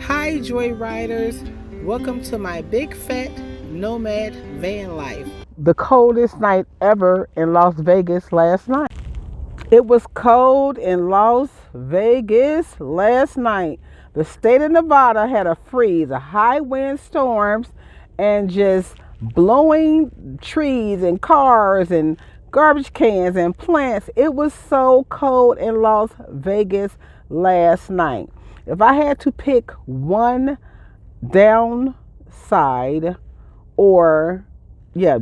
Hi, Joyriders. Welcome to my big fat Nomad van life. The coldest night ever in Las Vegas last night. It was cold in Las Vegas last night. The state of Nevada had a freeze, a high wind storms, and just blowing trees and cars and garbage cans and plants. It was so cold in Las Vegas last night. If I had to pick one downside or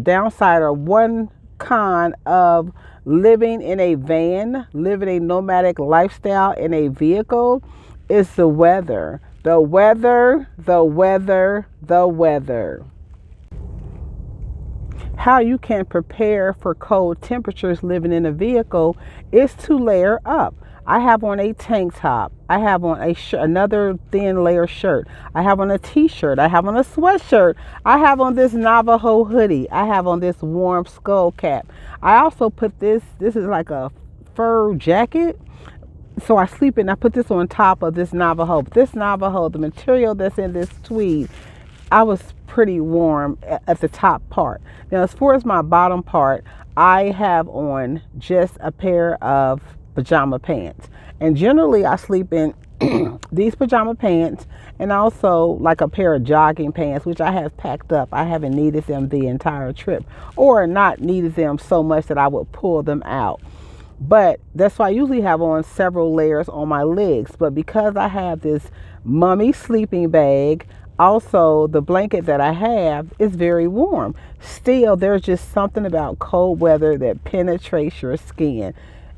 downside or one con of living in a van, living a nomadic lifestyle in a vehicle, is the weather. The weather, the weather, the weather. How you can prepare for cold temperatures living in a vehicle is to layer up. I have on a tank top. I have on another thin layer shirt. I have on a t-shirt. I have on a sweatshirt. I have on this Navajo hoodie. I have on this warm skull cap. I also put this is like a fur jacket. So I sleep in, I put this on top of this Navajo. This Navajo, the material that's in this tweed, I was pretty warm at the top part. Now, as far as my bottom part, I have on just a pair of pajama pants. And generally, I sleep in these pajama pants and also like a pair of jogging pants, which I have packed up. I haven't needed them the entire trip, or not needed them so much that I would pull them out. But that's why I usually have on several layers on my legs. But because I have this mummy sleeping bag, also the blanket that I have is very warm. Still, there's just something about cold weather that penetrates your skin.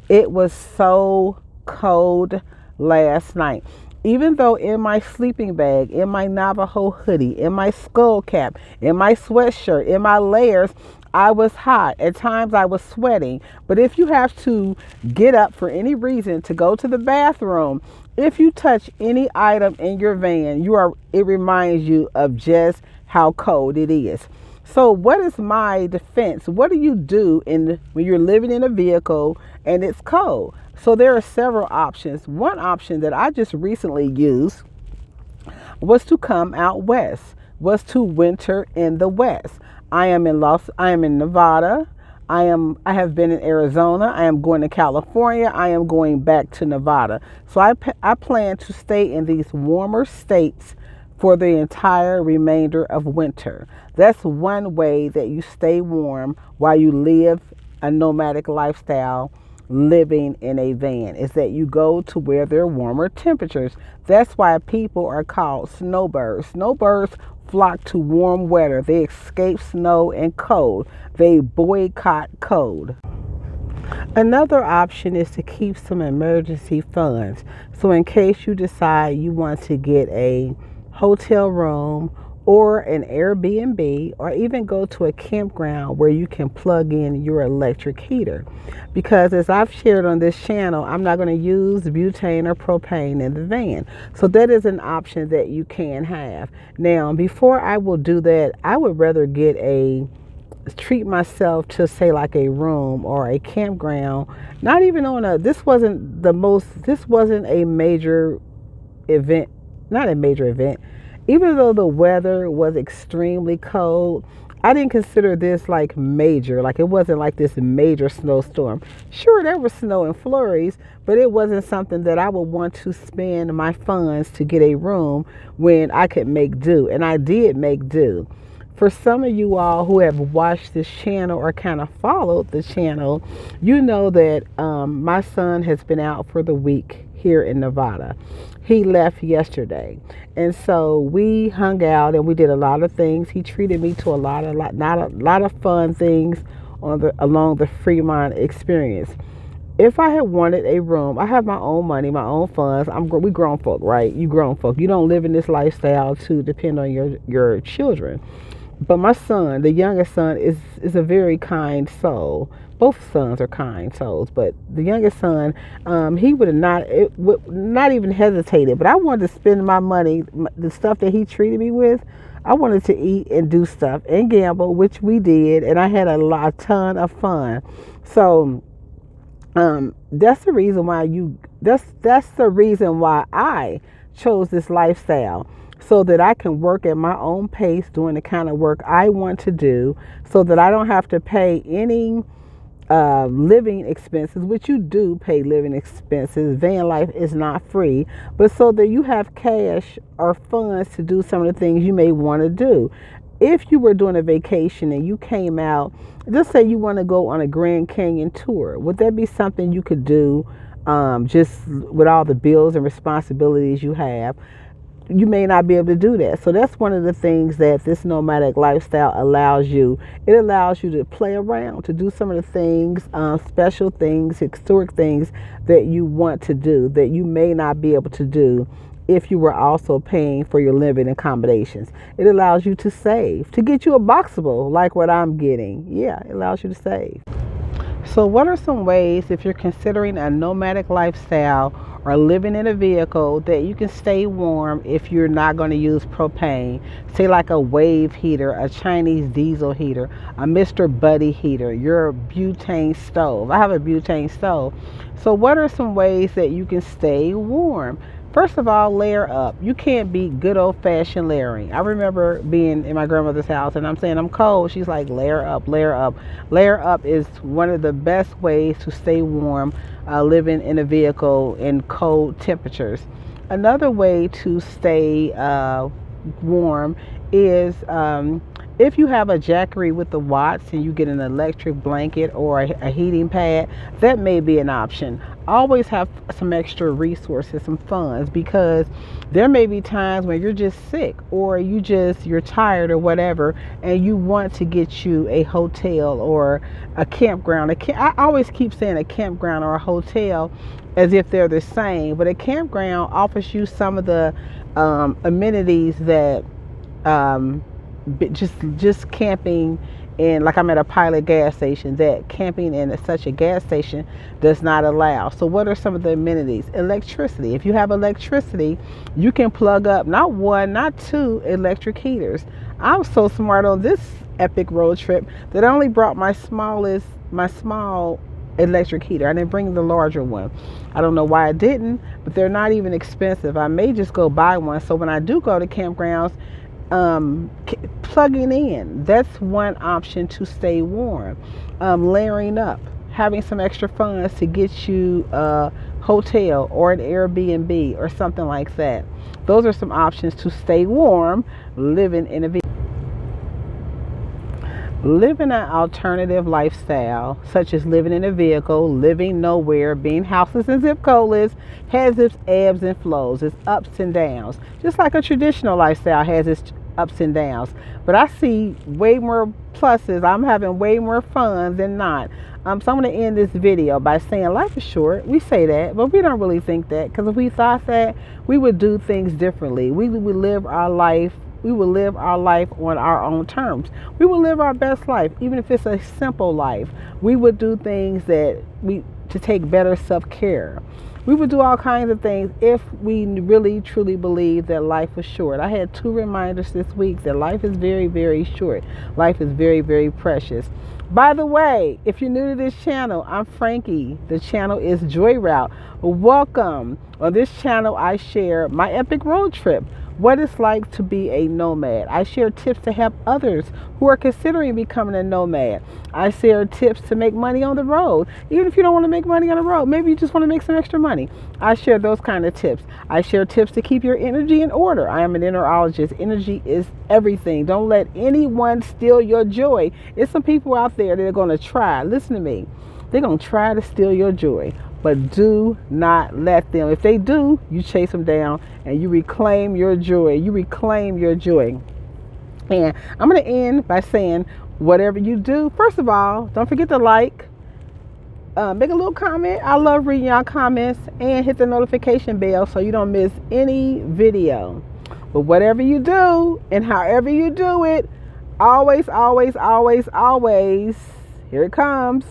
It was so cold last night. Even though in my sleeping bag, in my Navajo hoodie, in my skull cap, in my sweatshirt, in my layers, I was hot. At times I was sweating. But if you have to get up for any reason to go to the bathroom, if you touch any item in your van, it reminds you of just how cold it is. So what is my defense? What do you do when you're living in a vehicle and it's cold? So there are several options. One option that I just recently used was to come out west, was to winter in the west. I am in Nevada. I have been in Arizona. I am going to California. I am going back to Nevada. So I plan to stay in these warmer states for the entire remainder of winter. That's one way that you stay warm while you live a nomadic lifestyle living in a van, is that you go to where there are warmer temperatures. That's why people are called snowbirds. Snowbirds flock to warm weather. They escape snow and cold. They boycott cold. Another option is to keep some emergency funds. So in case you decide you want to get a hotel room or an Airbnb, or even go to a campground where you can plug in your electric heater. Because as I've shared on this channel, I'm not going to use butane or propane in the van. So that is an option that you can have. Now, before I will do that, I would rather treat myself to, say, like a room or a campground. Not even this wasn't a major event, not a major event. Even though the weather was extremely cold, I didn't consider this like major. Like, it wasn't like this major snowstorm. Sure, there was snow and flurries, but it wasn't something that I would want to spend my funds to get a room when I could make do. And I did make do. For some of you all who have watched this channel or kind of followed the channel, you know that my son has been out for the week here in Nevada. He left yesterday. And so we hung out and we did a lot of things. He treated me to a lot of fun things along the Fremont experience. If I had wanted a room, I have my own money, my own funds. We grown folk, right? You grown folk. You don't live in this lifestyle to depend on your children. But my son, the youngest son, is a very kind soul. Both sons are kind souls, but the youngest son, he would not even hesitated. But I wanted to spend my money, the stuff that he treated me with. I wanted to eat and do stuff and gamble, which we did, and I had a ton of fun. So that's the reason why I chose this lifestyle so that I can work at my own pace doing the kind of work I want to do, so that I don't have to pay any living expenses, which you do pay living expenses. Van life is not free, but so that you have cash or funds to do some of the things you may want to do. If you were doing a vacation and you came out, just say you want to go on a Grand Canyon tour, would that be something you could do just with all the bills and responsibilities you have? You may not be able to do that. So that's one of the things that this nomadic lifestyle allows you. It allows you to play around, to do some of the things, special things, historic things that you want to do that you may not be able to do if you were also paying for your living accommodations. It allows you to save, to get you a boxable like what I'm getting. Yeah, it allows you to save. So what are some ways, if you're considering a nomadic lifestyle or living in a vehicle, that you can stay warm if you're not going to use propane? Say like a wave heater, a Chinese diesel heater, a Mr. Buddy heater, your butane stove. I have a butane stove. So what are some ways that you can stay warm? First of all, layer up. You can't beat good old-fashioned layering. I remember being in my grandmother's house and I'm saying I'm cold. She's like, layer up, layer up. Layer up is one of the best ways to stay warm living in a vehicle in cold temperatures. Another way to stay warm is if you have a jackery with the watts and you get an electric blanket or a heating pad, that may be an option. Always have some extra resources, some funds, because there may be times when you're just sick or you're tired or whatever, and you want to get you a hotel or a campground. I always keep saying a campground or a hotel as if they're the same, but a campground offers you some of the amenities that just camping in, like I'm at a Pilot gas station, that camping in such a gas station does not allow. So what are some of the amenities? Electricity. If you have electricity, you can plug up not one, not two electric heaters. I was so smart on this epic road trip that I only brought my small electric heater. I didn't bring the larger one. I don't know why I didn't, but they're not even expensive. I may just go buy one. So when I do go to campgrounds, plugging in, that's one option to stay warm. Layering up, having some extra funds to get you a hotel or an Airbnb or something like that. Those are some options to stay warm living in a vehicle. Living an alternative lifestyle, such as living in a vehicle, living nowhere, being houseless and zip codeless, has its ebbs and flows, its ups and downs. Just like a traditional lifestyle has its ups and downs. But I see way more pluses. I'm having way more fun than not. So I'm going to end this video by saying life is short. We say that, but we don't really think that, because if we thought that, we would do things differently. We would live our life. We will live our life on our own terms. We will live our best life, even if it's a simple life. We would do things to take better self-care. We would do all kinds of things if we really, truly believe that life was short. I had 2 reminders this week that life is very, very short. Life is very, very precious. By the way, if you're new to this channel, I'm Frankie. The channel is Joy Route. Welcome. On this channel, I share my epic road trip, what it's like to be a nomad. I share tips to help others who are considering becoming a nomad. I share tips to make money on the road. Even if you don't want to make money on the road, maybe you just want to make some extra money. I share those kind of tips. I share tips to keep your energy in order. I am an enerologist. Energy is everything. Don't let anyone steal your joy. There's some people out there that are going to try. Listen to me. They're going to try to steal your joy. But do not let them. If they do, you chase them down and you reclaim your joy. You reclaim your joy. And I'm going to end by saying, whatever you do, first of all, don't forget to like, make a little comment. I love reading y'all comments, and hit the notification bell so you don't miss any video. But whatever you do and however you do it, always, always, always, always, here it comes.